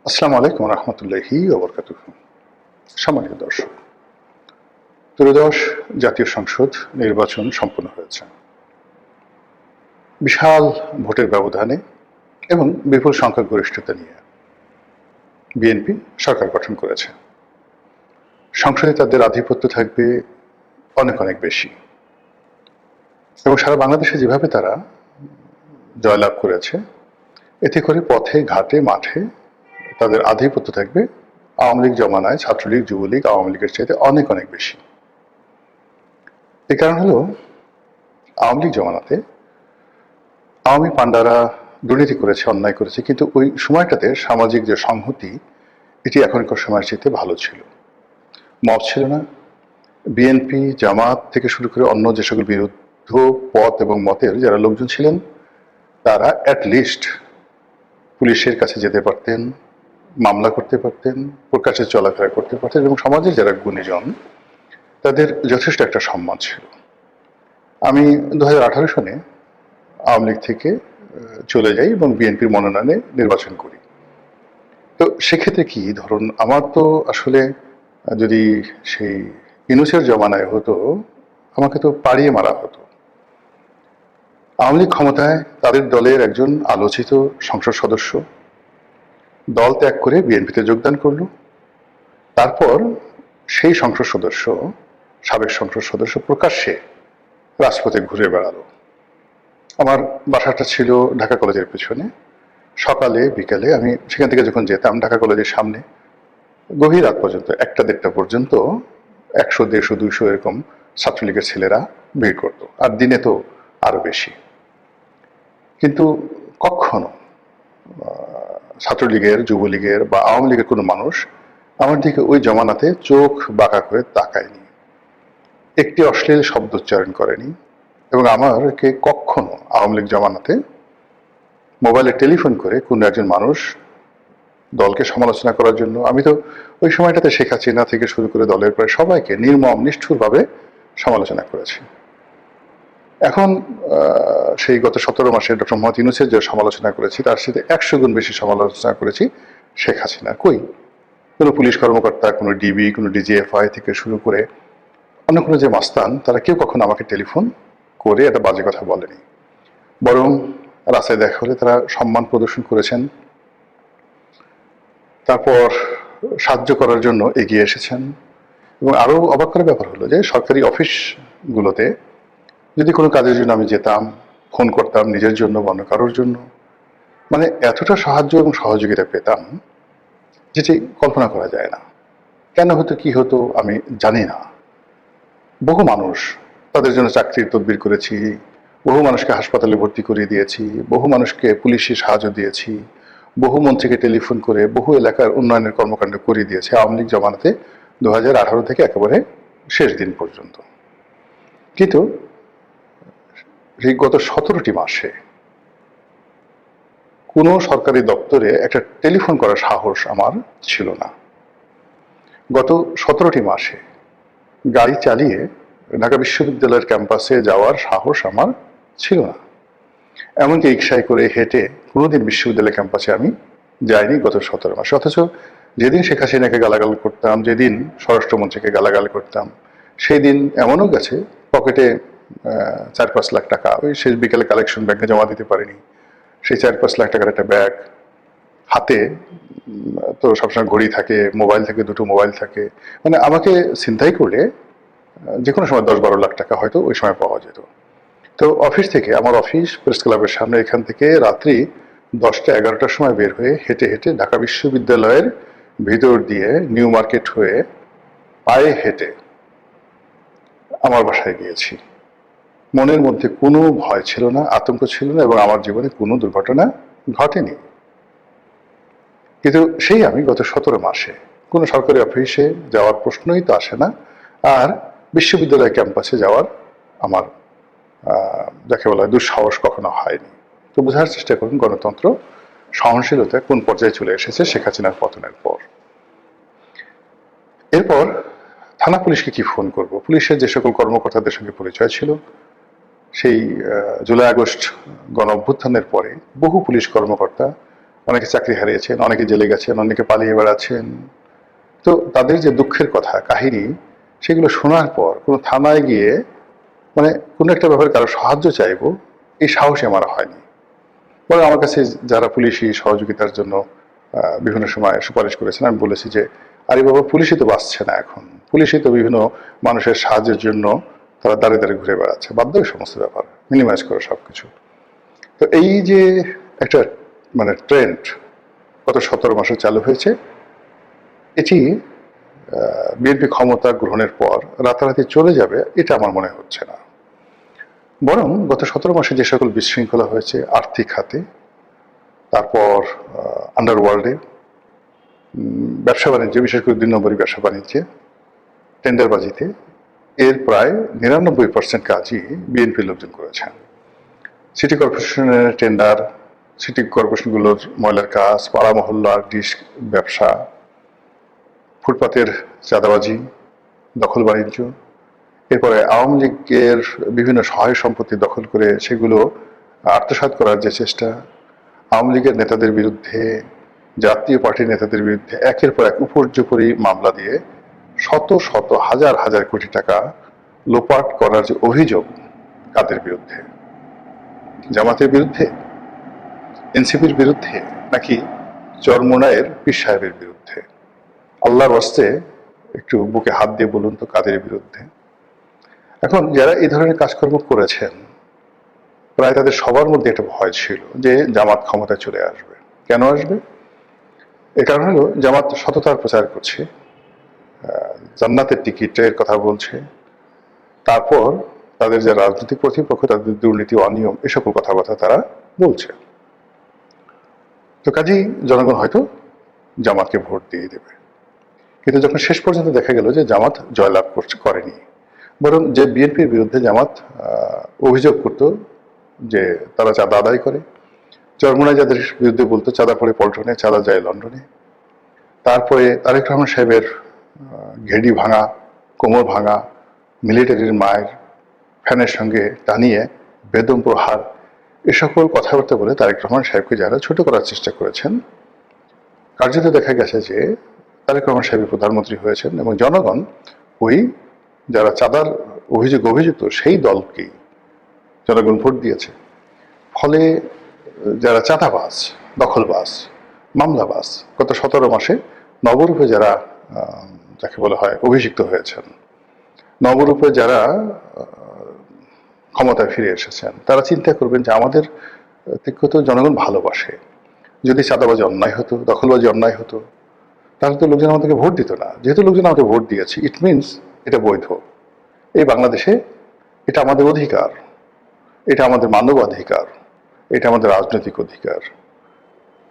আসসালামু আলাইকুম রহমতুল্লাহি ওয়া বারাকাতুহু। সম্মানিত দর্শক, ত্রয়োদশ জাতীয় সংসদ নির্বাচন সম্পন্ন হয়েছে বিশাল ভোটের ব্যবধানে এবং বিপুল সংখ্যাগরিষ্ঠতা নিয়ে বিএনপি সরকার গঠন করেছে। সংসদে তাদের আধিপত্য থাকবে অনেক অনেক বেশি এবং সারা বাংলাদেশে যেভাবে তারা জয়লাভ করেছে, এতে করে পথে ঘাটে মাঠে তাদের আধিপত্য থাকবে আওয়ামী লীগ জমানায় ছাত্রলীগ, যুবলীগ, আওয়ামী লীগের চাইতে অনেক অনেক বেশি। এর কারণ হলো, আওয়ামী লীগ জমানাতে আওয়ামী পান্ডারা দুর্নীতি করেছে, অন্যায় করেছে, কিন্তু ওই সময়টাতে সামাজিক যে সংহতি, এটি এখনকার সময়ের চাইতে ভালো ছিল। মব ছিল না। বিএনপি, জামাত থেকে শুরু করে অন্য যে সকল বিরুদ্ধ পথ এবং মতের যারা লোকজন ছিলেন, তারা অ্যাটলিস্ট পুলিশের কাছে যেতে পারতেন, মামলা করতে পারতেন, প্রকাশ্যে চলাফেরা করতে পারতেন এবং সমাজের যারা গুণীজন, তাদের যথেষ্ট একটা সম্মান ছিল। আমি 2018 সনে আওয়ামী লীগ থেকে চলে যাই এবং বিএনপির মনোনয়নে নির্বাচন করি। তো সেক্ষেত্রে কি, ধরুন আমার তো আসলে যদি সেই ইউনূসের জমানায় হতো, আমাকে তো পাড়িয়ে মারা হতো। আওয়ামী লীগ ক্ষমতায়, তাদের দলের একজন আলোচিত সংসদ সদস্য দল ত্যাগ করে বিএনপিতে যোগদান করলো। তারপর সেই সংসদ সদস্য, সাবেক সংসদ সদস্য, প্রকাশ্যে রাজপথে ঘুরে বেড়ালো। আমার বাসাটা ছিল ঢাকা কলেজের পেছনে। সকালে বিকালে আমি সেখান থেকে যখন যেতাম ঢাকা কলেজের সামনে, গভীর রাত পর্যন্ত, 1টা-1.5টা পর্যন্ত 100, 150, 200 এরকম ছাত্রলীগের ছেলেরা ভিড় করতো, আর দিনে তো আরো বেশি। কিন্তু কখনো ছাত্রলীগের, যুবলীগের বা আওয়ামী লীগের কোনো মানুষ আমার দিকে ওই জমানাতে চোখ বাঁকা করে তাকায়নি, একটি অশ্লীল শব্দ উচ্চারণ করেনি এবং আমাকে কখনো আওয়ামী লীগ জমানাতে মোবাইলে টেলিফোন করে কোনো একজন মানুষ দলকে সমালোচনা করার জন্য, আমি তো ওই সময়টাতে শেখ হাসিনা থেকে শুরু করে দলের প্রায় সবাইকে নির্মম নিষ্ঠুরভাবে সমালোচনা করেছি। এখন সেই গত 17 মাসে ডক্টর মোহাম্মদ ইউনূসের যে সমালোচনা করেছি, তার সাথে 100 গুণ বেশি সমালোচনা করেছি শেখ হাসিনা। কই কোনো পুলিশ কর্মকর্তা, কোনো ডিবি, কোনো ডিজিএফআই থেকে শুরু করে অন্য কোনো যে মাস্তান, তারা কেউ কখনো আমাকে টেলিফোন করে একটা বাজে কথা বলেনি। বরং রাস্তায় দেখা হলে তারা সম্মান প্রদর্শন করেছেন, তারপর সাহায্য করার জন্য এগিয়ে এসেছেন। এবং আরো অবাক করার ব্যাপার হলো যে সরকারি অফিসগুলোতে যদি কোনো কাজের জন্য আমি যেতাম, ফোন করতাম নিজের জন্য বা অন্য কারোর জন্য, মানে এতটা সাহায্য এবং সহযোগিতা পেতাম যেটি কল্পনা করা যায় না। কেন হতো, কি হতো আমি জানি না। বহু মানুষ, তাদের জন্য চাকরির তদবির করেছি, বহু মানুষকে হাসপাতালে ভর্তি করিয়ে দিয়েছি, বহু মানুষকে পুলিশি সাহায্য দিয়েছি, বহু মন্ত্রীকে টেলিফোন করে বহু এলাকার উন্নয়নের কর্মকাণ্ড করিয়ে দিয়েছে আওয়ামী লীগ জমানাতে 2018 থেকে একেবারে শেষ দিন পর্যন্ত। কিন্তু এই গত 17টি মাসে কোনো সরকারি দপ্তরে একটা টেলিফোন করার সাহস আমার ছিল না। গত 17টি মাসে গাড়ি চালিয়ে ঢাকা বিশ্ববিদ্যালয়ের ক্যাম্পাসে যাওয়ার সাহস আমার ছিল না। এমনকি রিক্সায় করে হেঁটে কোনোদিন বিশ্ববিদ্যালয় ক্যাম্পাসে আমি যাইনি গত 17 মাসে। অথচ যেদিন শেখ হাসিনাকে গালাগাল করতাম, যেদিন স্বরাষ্ট্রমন্ত্রীকে গালাগাল করতাম, সেই দিন এমনও গেছে পকেটে 4-5 লাখ টাকা ওই শেষ বিকেলে কালেকশন ব্যাংকে জমা দিতে পারিনি, সেই 4-5 লাখ টাকার একটা ব্যাগ হাতে, তো সবসময় ঘড়ি থাকে, মোবাইল থাকে, 2টো মোবাইল থাকে, মানে আমাকে ছিনতাই করলে যে কোনো সময় 10-12 লাখ টাকা হয়তো ওই সময় পাওয়া যেত। তো অফিস থেকে, আমার অফিস প্রেস ক্লাবের সামনে, এখান থেকে রাত্রি 10টা-11টার সময় বের হয়ে হেঁটে হেঁটে ঢাকা বিশ্ববিদ্যালয়ের ভিতর দিয়ে নিউ মার্কেট হয়ে পায়ে হেঁটে আমার বাসায় গিয়েছি। মনের মধ্যে কোনো ভয় ছিল না, আতঙ্ক ছিল না এবং আমার জীবনে কোনো দুর্ঘটনা ঘটেনি। কিন্তু সেই আমি গত 17 মাসে কোনো সরকারি অফিসে যাওয়ার প্রশ্নই তো আসে না, আর বিশ্ববিদ্যালয় ক্যাম্পাসে যাওয়ার আমার যাকে বলা হয় দুঃসাহস কখনো হয়নি। তো বোঝার চেষ্টা করুন গণতন্ত্র, সহনশীলতা কোন পর্যায়ে চলে এসেছে শেখ হাসিনার পতনের পর। এরপর থানা পুলিশকে কি ফোন করব? পুলিশের যে সকল কর্মকর্তাদের সঙ্গে পরিচয় ছিল, সেই জুলাই আগস্ট গণ অভ্যুত্থানের পরে বহু পুলিশ কর্মকর্তা অনেকে চাকরি হারিয়েছেন, অনেকে জেলে গেছেন, অনেকে পালিয়ে বেড়াচ্ছেন। তো তাদের যে দুঃখের কথা, কাহিনী, সেগুলো শোনার পর কোনো থানায় গিয়ে মানে কোনো একটা ব্যাপারে কারো সাহায্য চাইবো, এই সাহসী আমার হয়নি। বরং আমার কাছে যারা পুলিশি সহযোগিতার জন্য বিভিন্ন সময় সুপারিশ করেছেন, আমি বলেছি যে আরে বাবা, পুলিশই তো বাঁচছে না এখন, পুলিশই তো বিভিন্ন মানুষের সাহায্যের জন্য তারা দাঁড়িয়ে দাঁড়িয়ে ঘুরে বেড়াচ্ছে, বাধ্য এই সমস্ত ব্যাপার মিনিমাইজ করে সবকিছু। তো এই যে একটা মানে ট্রেন্ড গত 17 মাসে চালু হয়েছে, এটি বিএনপি ক্ষমতা গ্রহণের পর রাতারাতি চলে যাবে এটা আমার মনে হচ্ছে না। বরং গত 17 মাসে যে সকল বিশৃঙ্খলা হয়েছে আর্থিক খাতে, তারপর আন্ডারওয়ার্ল্ডে, ব্যবসা বাণিজ্যে, বিশেষ করে 2 নম্বরী ব্যবসা বাণিজ্যে, টেন্ডারবাজিতে, এর প্রায় 99% কাজই বিএনপি লোকজন করেছেন। সিটি কর্পোরেশনের টেন্ডার, সিটি কর্পোরেশনগুলোর ময়লার কাজ, পাড়া মহল্লার ডিশ ব্যবসা, ফুটপাতের চাঁদাবাজি, দখল বাণিজ্য, এরপরে আওয়ামী লীগের বিভিন্ন সহায় সম্পত্তি দখল করে সেগুলো আত্মসাৎ করার যে চেষ্টা, আওয়ামী লীগের নেতাদের বিরুদ্ধে, জাতীয় পার্টির নেতাদের বিরুদ্ধে একের পর এক উপর্যুপরি মামলা দিয়ে শত শত হাজার হাজার কোটি টাকা লোপাট করার যে অভিযোগ, কাদের বিরুদ্ধে? জামাতের বিরুদ্ধে, এনসিপির বিরুদ্ধে, নাকি চরমোনাইয়ের পীর সাহেবের বিরুদ্ধে? আল্লাহর ওয়াস্তে একটু বুকে হাত দিয়ে বলুন তো কাদের বিরুদ্ধে? এখন যারা এই ধরনের কাজকর্ম করেছেন, প্রায় তাদের সবার মধ্যে একটা ভয় ছিল যে জামাত ক্ষমতায় চলে আসবে। কেন আসবে? এর কারণ হলো জামাত সততার প্রচার করছে, জান্নাতের টিকিটের কথা বলছে, তারপর তাদের যে রাজনৈতিক প্রতিপক্ষ, তাদের দুর্নীতি, অনিয়ম, এ সকল কথাবার্তা তারা বলছে। তো কাজেই জনগণ হয়তো জামাতকে ভোট দিয়ে দেবে। কিন্তু যখন শেষ পর্যন্ত দেখা গেল যে জামাত জয়লাভ করেনি, বরং যে বিএনপির বিরুদ্ধে জামাত অভিযোগ করত যে তারা চাঁদা আদায় করে, চরমোনাই যাদের বিরুদ্ধে বলতো চাঁদা পড়ে পল্টনে, চাঁদা যায় লন্ডনে, তারপরে তারেক রহমান সাহেবের ঘেডি ভাঙা, কোমর ভাঙা, মিলিটারির মায়ের ফ্যানের সঙ্গে টানিয়ে বেদম প্রহার, এ সকল কথাবার্তা বলে তারেক রহমান সাহেবকে যারা ছোট করার চেষ্টা করেছেন, কার্যত দেখা গেছে যে তারেক রহমান সাহেব প্রধানমন্ত্রী হয়েছেন এবং জনগণ ওই যারা চাঁদার অভিযুক্ত সেই দলকেই জনগণ ভোট দিয়েছে। ফলে যারা চাঁদাবাজ, দখলবাজ, মামলাবাজ, গত 17 মাসে নবরূপে যারা যাকে বলা হয় অভিষিক্ত হয়েছেন, নবরূপে যারা ক্ষমতায় ফিরে এসেছেন, তারা চিন্তা করবেন যে আমাদের থেকে তো জনগণ ভালোবাসে। যদি চাঁদাবাজি অন্যায় হতো, দখলবাজি অন্যায় হতো, তাহলে তো লোকজন আমাদেরকে ভোট দিত না। যেহেতু লোকজন আমাদের ভোট দিয়েছে, ইট মিনস এটা বৈধ। এই বাংলাদেশে এটা আমাদের অধিকার, এটা আমাদের মানবাধিকার, এটা আমাদের রাজনৈতিক অধিকার।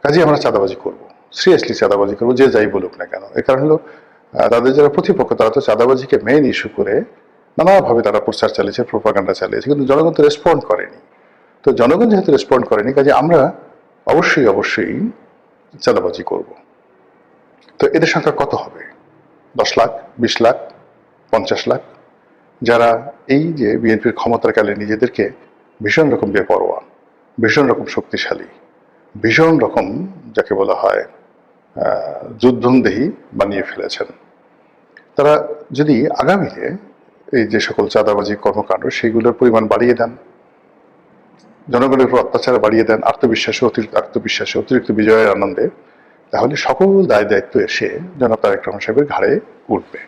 কাজে আমরা চাঁদাবাজি করব, সিরিয়াসলি চাঁদাবাজি করবো, যে যাই বলুক না কেন। এর কারণ হলো তাদের যারা প্রতিপক্ষ, তারা তো চাঁদাবাজিকে মেইন ইস্যু করে নানাভাবে তারা প্রচার চালিয়েছে, প্রোপাগান্ডা চালিয়েছে, কিন্তু জনগণ তো রেসপন্ড করেনি। তো জনগণ যেহেতু রেসপন্ড করেনি, কাজে আমরা অবশ্যই চাঁদাবাজি করব। তো এদের সংখ্যা কত হবে? 10 লাখ, 20 লাখ, 50 লাখ, যারা এই যে বিএনপির ক্ষমতার কালে নিজেদেরকে ভীষণ রকম বেপরোয়া, ভীষণ রকম শক্তিশালী, ভীষণ রকম যাকে বলা হয় যুদ্ধংদেহী বানিয়ে ফেলেছেন। তারা যদি আগামীতে এই যে সকল চাঁদাবাজি কর্মকাণ্ড, সেগুলোর পরিমাণ বাড়িয়ে দেন, জনগণের উপর অত্যাচার বাড়িয়ে দেন, অতিরিক্ত অতিরিক্ত বিজয়ের আনন্দে, তাহলে সকল দায় দায়িত্ব এসে জনাব তারেক রহমান সাহেবের ঘাড়ে উঠবে।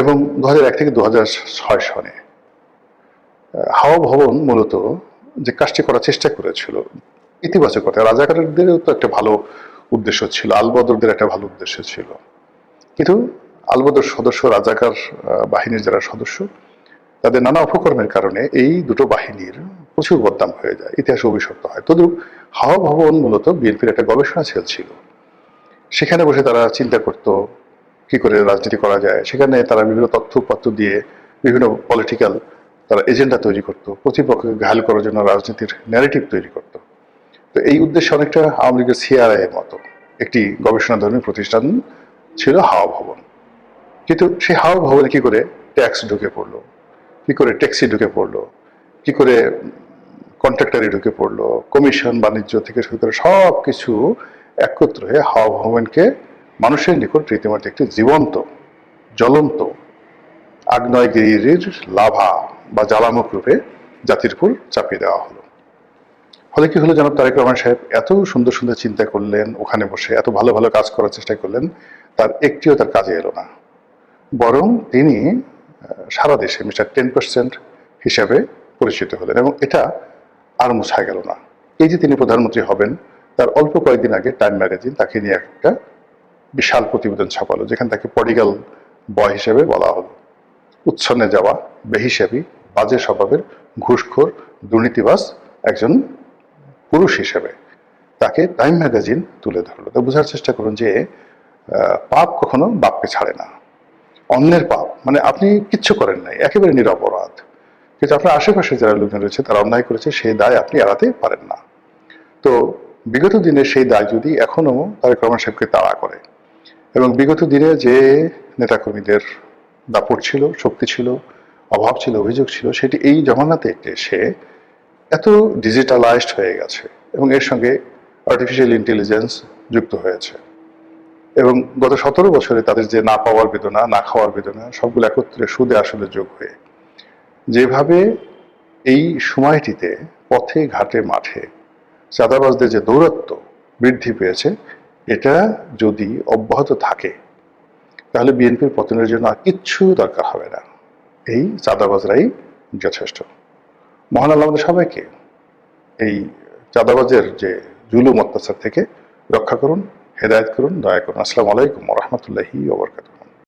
এবং 2001 থেকে 2006 সনে হাওয়া ভবন মূলত যে কাজটি করার চেষ্টা করেছিল ইতিবাচকতা, রাজাকারদেরও তো একটা ভালো উদ্দেশ্য ছিল, আলবদরদের একটা ভালো উদ্দেশ্য ছিল, কিন্তু আলবদর সদস্য, রাজাকার বাহিনীর যারা সদস্য, তাদের নানা অপকর্মের কারণে এই দুটো বাহিনীর প্রচুর বদনাম হয়ে যায়, ইতিহাসে অভিশপ্ত হয়। তদু হাওয়া ভবন মূলত বিএনপির একটা গবেষণা সেল ছিল। সেখানে বসে তারা চিন্তা করত কি করে রাজনীতি করা যায়। সেখানে তারা বিভিন্ন তথ্য উপাত্ত দিয়ে বিভিন্ন পলিটিক্যাল তারা এজেন্ডা তৈরি করত, প্রতিপক্ষকে ঘায়াল করার জন্য রাজনীতির ন্যারেটিভ তৈরি করত। তো এই উদ্দেশ্যে অনেকটা আওয়ামী লীগের সিআরআই এর মতো একটি গবেষণাধর্মী প্রতিষ্ঠান ছিল হাওয়া ভবন। কিন্তু সেই হাওয়া ভবনে কি করে ট্যাক্স ঢুকে পড়লো, কি করে ট্যাক্সি ঢুকে পড়লো, কি করে কন্ট্রাক্টারি ঢুকে পড়লো, কমিশন বাণিজ্য থেকে শুরু করে সব কিছু একত্র হয়ে হাওয়া ভবনকে মানুষের নিকট রীতিমতো একটি জীবন্ত জ্বলন্ত আগ্নেয়গিরির লাভা বা জ্বালামুখ রূপে জাতির উপর চাপিয়ে দেওয়া হলো। ফলে কি হলো, জনাব তারেক রহমান সাহেব এত সুন্দর সুন্দর চিন্তা করলেন, ওখানে বসে এত ভালো ভালো কাজ করার চেষ্টা করলেন, তার একটিও তার কাজে এলো না। বরং তিনি সারা দেশে মিস্টার 10% হিসাবে পরিচিত হলেন, এবং এটা আর মুছা গেল না। এই যে তিনি প্রধানমন্ত্রী হবেন, তার অল্প কয়েকদিন আগে টাইম ম্যাগাজিন তাকে নিয়ে একটা বিশাল প্রতিবেদন ছাপালো, যেখানে তাকে পডিগাল বয় হিসেবে বলা হলো। উচ্ছন্নে যাওয়া, বেহিসাবি, বাজে স্বভাবের, ঘুষখোর, দুর্নীতিবাজ একজন পুরুষ হিসেবে তাকে টাইম ম্যাগাজিন তুলে ধরলো। তো বোঝার চেষ্টা করুন যে পাপ কখনো বাপকে ছাড়ে না। অন্যের পাপ মানে আপনি কিচ্ছু করেন নাই, একেবারে নিরপরাধ, কিন্তু আপনার আশেপাশে যারা লোকজন রয়েছে তারা অন্যায় করেছে, সেই দায় আপনি এড়াতে পারেন না। তো বিগত দিনে সেই দায় যদি এখনো তারেক রহমান সাহেবকে তাড়া করে, এবং বিগত দিনে যে নেতাকর্মীদের দাপট ছিল, শক্তি ছিল, অভাব ছিল, অভিযোগ ছিল, সেটি এই জমানাতে এসে এত ডিজিটালাইজড হয়ে গেছে, এবং এর সঙ্গে আর্টিফিশিয়াল ইন্টেলিজেন্স যুক্ত হয়েছে, এবং গত 17 বছরে তাদের যে না পাওয়ার বেদনা, না খাওয়ার বেদনা, সবগুলো একত্রে সুদে আসলে যোগ হয়ে যেভাবে এই সময়টিতে পথে ঘাটে মাঠে চাঁদাবাজদের যে দৌরাত্ম্য বৃদ্ধি পেয়েছে, এটা যদি অব্যাহত থাকে তাহলে বিএনপির পতনের জন্য আর কিচ্ছু দরকার হবে না, এই চাঁদাবাজরাই যথেষ্ট। মহান আল্লাহ আমাদের সবাইকে এই চাঁদাবাজের যে জুলুম অত্যাচার থেকে রক্ষা করুন, হেদায়েত করুন, দয়া করুন। আসসালামু আলাইকুম ওয়া রাহমাতুল্লাহি ওয়া বারাকাতুহু।